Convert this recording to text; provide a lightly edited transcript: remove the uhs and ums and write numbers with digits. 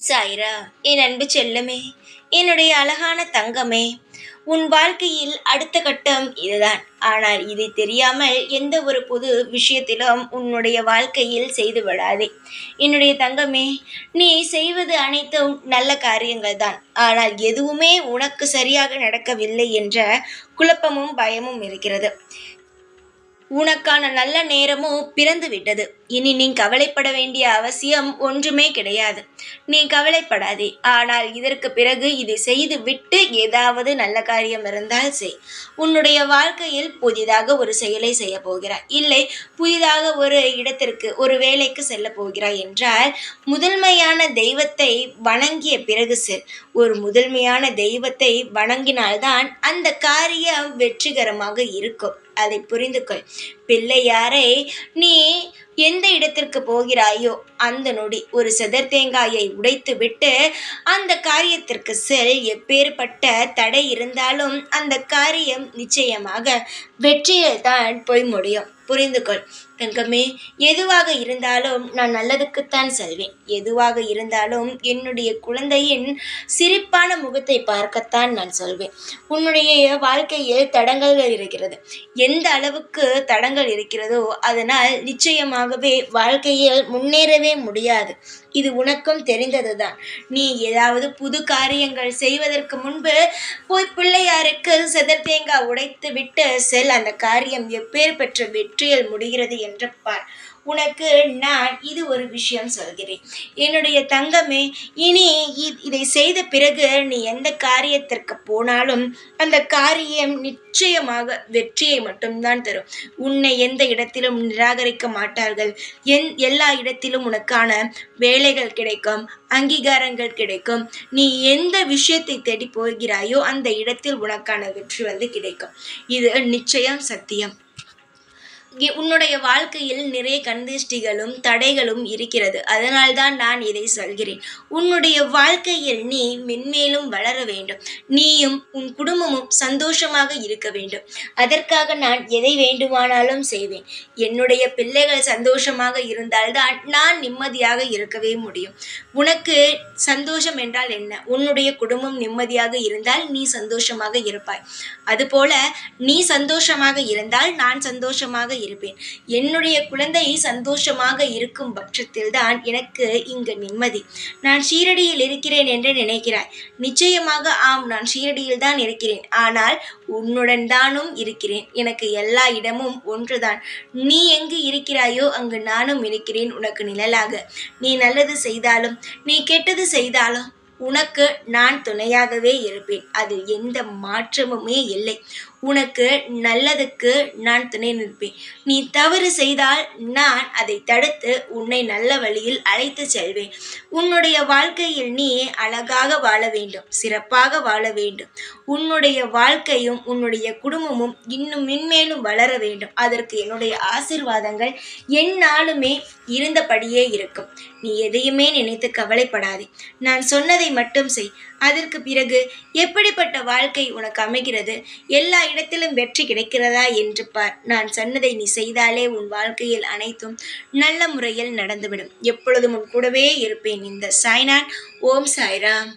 சாய்ரா, என் அன்பு செல்லமே, என்னுடைய அழகான தங்கமே, உன் வாழ்க்கையில் அடுத்த கட்டம் இதுதான். ஆனால் இதை தெரியாமல் எந்த ஒரு புது விஷயத்திலும் உன்னுடைய வாழ்க்கையில் செய்து விடாதே. என்னுடைய தங்கமே, நீ செய்வது அனைத்தும் நல்ல காரியங்கள் தான். ஆனால் எதுவுமே உனக்கு சரியாக நடக்கவில்லை என்ற குழப்பமும் பயமும் இருக்கிறது. உனக்கான நல்ல நேரமும் பிறந்து விட்டது. இனி நீ கவலைப்பட வேண்டிய அவசியம் ஒன்றுமே கிடையாது. நீ கவலைப்படாதே. ஆனால் இதற்கு பிறகு இதை செய்து விட்டு ஏதாவது நல்ல காரியம் இருந்தால் செய். உன்னுடைய வாழ்க்கையில் புதிதாக ஒரு செயலை செய்ய போகிறாய், இல்லை புதிதாக ஒரு இடத்திற்கு ஒரு வேலைக்கு செல்ல போகிறாய் என்றால் முதன்மையான தெய்வத்தை வணங்கிய பிறகு செல். ஒரு முதன்மையான தெய்வத்தை வணங்கினால்தான் அந்த காரியம் வெற்றிகரமாக இருக்கும். அதை புரிந்து கொள். பிள்ளையாரை நீ எந்த இடத்திற்கு போகிறாயோ அந்த நொடி ஒரு செதர் தேங்காயை உடைத்து விட்டு அந்த காரியத்திற்கு செல். எப்பேற்பட்ட தடை இருந்தாலும் அந்த காரியம் நிச்சயமாக வெற்றியில் தான் போய் முடியும். புரிந்து கொள் தங்கமே. எதுவாக இருந்தாலும் நான் நல்லதுக்குத்தான் செல்வேன். எதுவாக இருந்தாலும் என்னுடைய குழந்தையின் சிரிப்பான முகத்தை பார்க்கத்தான் நான் சொல்வேன். உன்னுடைய வாழ்க்கையில் தடங்கல்கள் இருக்கிறது. எந்த அளவுக்கு தடங்கள் இருக்கிறதோ அதனால் நிச்சயமாகவே வாழ்க்கையில் முன்னேறவே முடியாது. இது உனக்கும் தெரிந்ததுதான். நீ ஏதாவது புது காரியங்கள் செய்வதற்கு முன்பு போய் பிள்ளையாருக்கு செதர் தேங்காய் உடைத்து விட்டு செல். அந்த காரியம் எப்பேர் பெற்ற வெற்றியில் முடிகிறது என்று பார். உனக்கு நான் இது ஒரு விஷயம் சொல்கிறேன் என்னுடைய தங்கமே. இனி இதை செய்த பிறகு நீ எந்த காரியத்திற்கு போனாலும் அந்த காரியம் நிச்சயமாக வெற்றியை மட்டும்தான் தரும். உன்னை எந்த இடத்திலும் நிராகரிக்க மாட்டார்கள். எல்லா இடத்திலும் உனக்கான வேலைகள் கிடைக்கும், அங்கீகாரங்கள் கிடைக்கும். நீ எந்த விஷயத்தை தேடி போகிறாயோ அந்த இடத்தில் உனக்கான வெற்றி கிடைக்கும். இது நிச்சயம் சத்தியம். உன்னுடைய வாழ்க்கையில் நிறைய கண்திஷ்டிகளும் தடைகளும் இருக்கிறது. அதனால்தான் நான் இதை சொல்கிறேன். உன்னுடைய வாழ்க்கையில் நீ மென்மேலும் வளர வேண்டும். நீயும் உன் குடும்பமும் சந்தோஷமாக இருக்க வேண்டும். அதற்காக நான் எதை வேண்டுமானாலும் செய்வேன். என்னுடைய பிள்ளைகள் சந்தோஷமாக இருந்தால்தான் நான் நிம்மதியாக இருக்கவே முடியும். உனக்கு சந்தோஷம் என்றால் என்ன? உன்னுடைய குடும்பம் நிம்மதியாக இருந்தால் நீ சந்தோஷமாக இருப்பாய். அதுபோல நீ சந்தோஷமாக இருந்தால் நான் சந்தோஷமாக இருப்பேன். என்னுடைய குழந்தை சந்தோஷமாக இருக்கும் பட்சத்தில் தான் எனக்கு இங்கு நிம்மதி. நான் ஷீரடியில் இருக்கிறேன் என்று நினைக்கிறாய். நிச்சயமாக ஆம், நான் ஷீரடியில் தான் இருக்கிறேன். ஆனால் உன்னுடன் தானும் இருக்கிறேன். எனக்கு எல்லா இடமும் ஒன்றுதான். நீ எங்கு இருக்கிறாயோ அங்கு நானும் இருக்கிறேன் உனக்கு நிழலாக. நீ நல்லது செய்தாலும் நீ கெட்டது செய்தாலும் உனக்கு நான் துணையாகவே இருப்பேன். அதில் எந்த மாற்றமுமே இல்லை. உனக்கு நல்லதுக்கு நான் துணை நிற்பேன். நீ தவறு செய்தால் நான் அதை தடுத்து உன்னை நல்ல வழியில் அழைத்து செல்வேன். உன்னுடைய வாழ்க்கையில் நீ அழகாக வாழ வேண்டும், சிறப்பாக வாழ வேண்டும். உன்னுடைய வாழ்க்கையும் உன்னுடைய குடும்பமும் இன்னும் மென்மேலும் வளர வேண்டும். அதற்கு என்னுடைய ஆசீர்வாதங்கள் எந்நாளுமே இருந்தபடியே இருக்கும். நீ எதையுமே நினைத்து கவலைப்படாதே. நான் சொன்னதை மட்டும் செய். அதற்கு பிறகு எப்படிப்பட்ட வாழ்க்கை உனக்கு அமைகிறது, எல்லா இடத்திலும் வெற்றி கிடைக்கிறதா என்று பார். நான் சொன்னதை நீ செய்தாலே உன் வாழ்க்கையில் அனைத்தும் நல்ல முறையில் நடந்துவிடும். எப்பொழுதும் உன் கூடவே இருப்பேன். இந்த சாய்நாத். ஓம் சாய்ராம்.